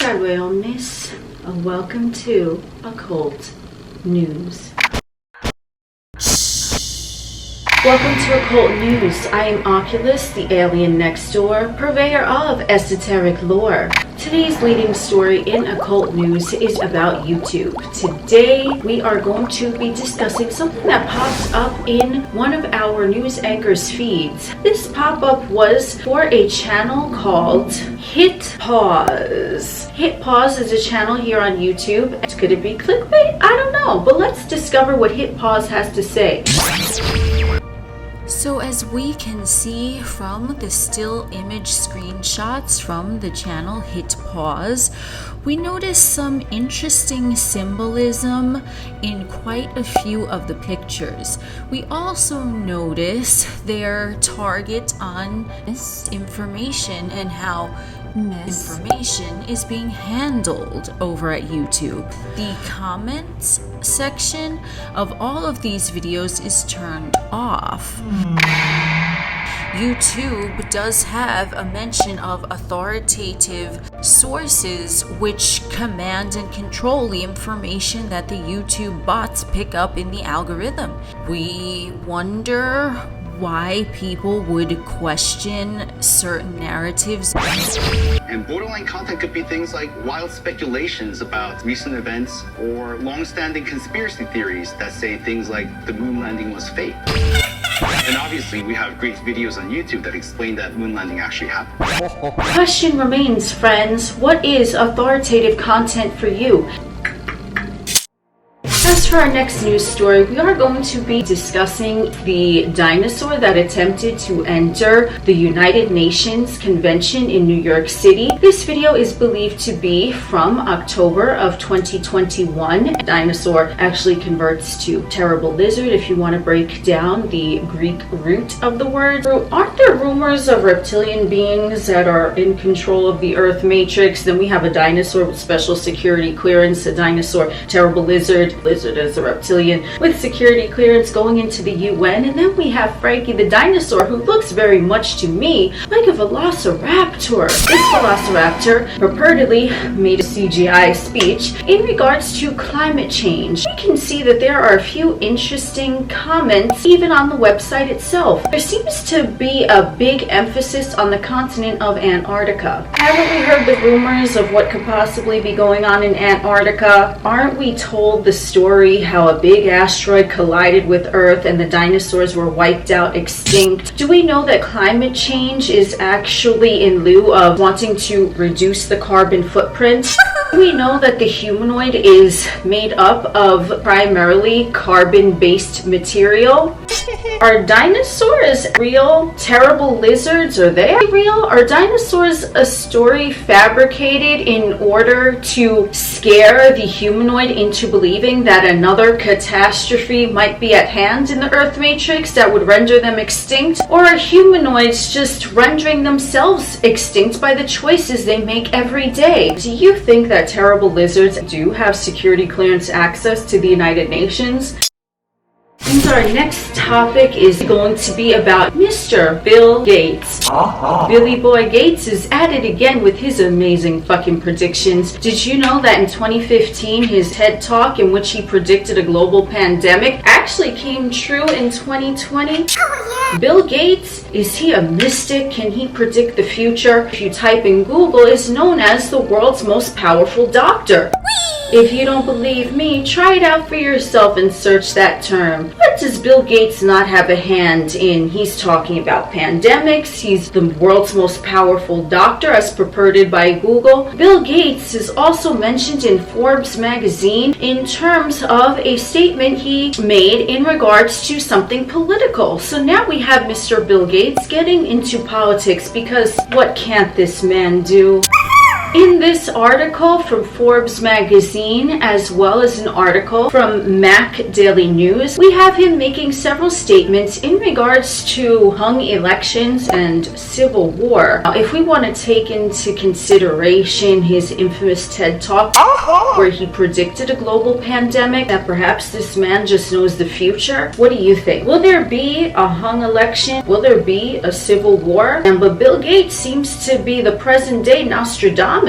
Cyberomnis, welcome to Occult News. Welcome to Occult News. I am Oculus, the alien next door, purveyor of esoteric lore. Today's leading story in Occult News is about YouTube. Today, we are going to be discussing something that popped up in one of our news anchors' feeds. This pop-up was for a channel called Hit Pause. Hit Pause is a channel here on YouTube. Could it be clickbait? I don't know, but let's discover what Hit Pause has to say. So as we can see from the still image screenshots from the channel Hit Pause, we notice some interesting symbolism in quite a few of the pictures. We also notice their target on misinformation and how misinformation is being handled over at YouTube. The comments section of all of these videos is turned off. YouTube does have a mention of authoritative sources which command and control the information that the YouTube bots pick up in the algorithm. We wonder why people would question certain narratives. And borderline content could be things like wild speculations about recent events or long-standing conspiracy theories that say things like the moon landing was fake. And obviously we have great videos on YouTube that explain that moon landing actually happened. Question remains, friends. What is authoritative content for you? As for our next news story, we are going to be discussing the dinosaur that attempted to enter the United Nations convention in New York City. This video is believed to be from October of 2021. Dinosaur actually converts to terrible lizard if you want to break down the Greek root of the word. Aren't there rumors of reptilian beings that are in control of the Earth matrix? Then we have a dinosaur with special security clearance, a dinosaur, terrible lizard as a reptilian with security clearance going into the UN, and then we have Frankie the dinosaur, who looks very much to me like a velociraptor. This velociraptor purportedly made a CGI speech in regards to climate change. We can see that there are a few interesting comments even on the website itself. There seems to be a big emphasis on the continent of Antarctica. Haven't we heard the rumors of what could possibly be going on in Antarctica? Aren't we told the story how a big asteroid collided with Earth and the dinosaurs were wiped out, extinct? Do we know that climate change is actually in lieu of wanting to reduce the carbon footprint? Do we know that the humanoid is made up of primarily carbon-based material? Are dinosaurs real? Terrible lizards, are they real? Are dinosaurs a story fabricated in order to scare the humanoid into believing that another catastrophe might be at hand in the Earth matrix that would render them extinct? Or are humanoids just rendering themselves extinct by the choices they make every day? Do you think that terrible lizards do have security clearance access to the United Nations? And our next topic is going to be about Mr. Bill Gates. Billy Boy Gates is at it again with his amazing fucking predictions. Did you know that in 2015, his TED Talk in which he predicted a global pandemic actually came true in 2020? Bill Gates, is he a mystic? Can he predict the future? If you type in Google, is known as the world's most powerful doctor. If you don't believe me, try it out for yourself and search that term. What does Bill Gates not have a hand in? He's talking about pandemics. He's the world's most powerful doctor as purported by Google. Bill Gates is also mentioned in Forbes magazine in terms of a statement he made in regards to something political. So now we have Mr. Bill Gates getting into politics, because what can't this man do? In this article from Forbes magazine, as well as an article from Mac Daily News, we have him making several statements in regards to hung elections and civil war. Now, if we want to take into consideration his infamous TED Talk, where he predicted a global pandemic, that perhaps this man just knows the future, what do you think? Will there be a hung election? Will there be a civil war? But Bill Gates seems to be the present day Nostradamus.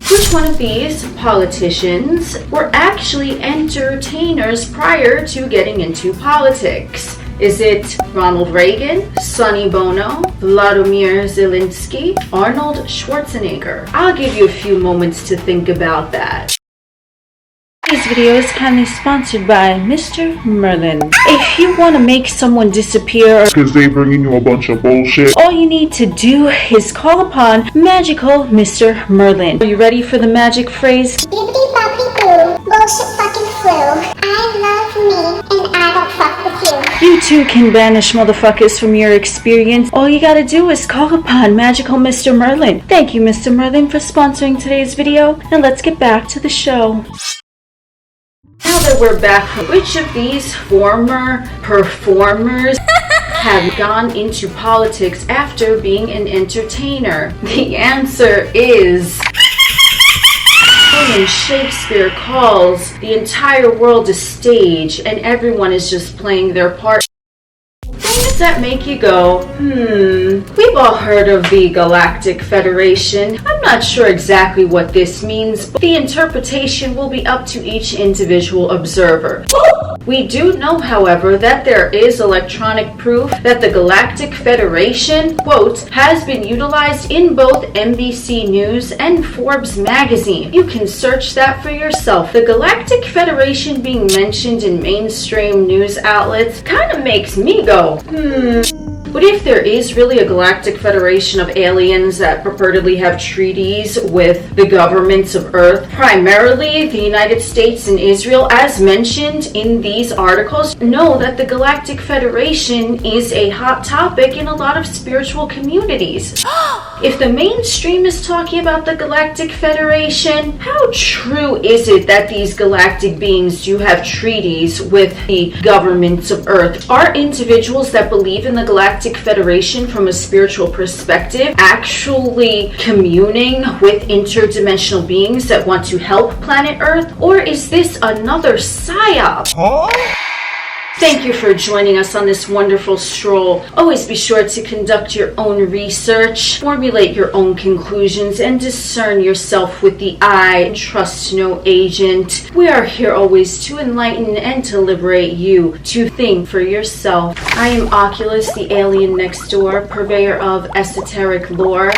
Which one of these politicians were actually entertainers prior to getting into politics? Is it Ronald Reagan, Sonny Bono, Vladimir Zelensky, Arnold Schwarzenegger? I'll give you a few moments to think about that. Today's video is kindly sponsored by Mr. Merlin. If you want to make someone disappear because they bringing you a bunch of bullshit, all you need to do is call upon magical Mr. Merlin. Are you ready for the magic phrase? Bibbidi bobbidi boo, bullshit fucking flu. I love me and I don't fuck with you. You too can banish motherfuckers from your experience. All you gotta do is call upon magical Mr. Merlin. Thank you, Mr. Merlin, for sponsoring today's video. And let's get back to the show. Now that we're back, which of these former performers have gone into politics after being an entertainer? The answer is William Shakespeare calls the entire world a stage and everyone is just playing their part. Things that make you go, We've all heard of the Galactic Federation. I'm not sure exactly what this means, but the interpretation will be up to each individual observer. We do know, however, that there is electronic proof that the Galactic Federation, quote, has been utilized in both NBC News and Forbes magazine. You can search that for yourself. The Galactic Federation being mentioned in mainstream news outlets kind of makes me go, What if there is really a galactic federation of aliens that purportedly have treaties with the governments of Earth, primarily the United States and Israel, as mentioned in these articles? Know that the Galactic Federation is a hot topic in a lot of spiritual communities. If the mainstream is talking about the Galactic Federation, how true is it that these galactic beings do have treaties with the governments of Earth? Are individuals that believe in the Galactic Federation from a spiritual perspective actually communing with interdimensional beings that want to help planet Earth? Or is this another psyop? Thank you for joining us on this wonderful stroll. Always be sure to conduct your own research, formulate your own conclusions, and discern yourself with the eye and trust no agent. We are here always to enlighten and to liberate you to think for yourself. I am Oculus, the alien next door, purveyor of esoteric lore.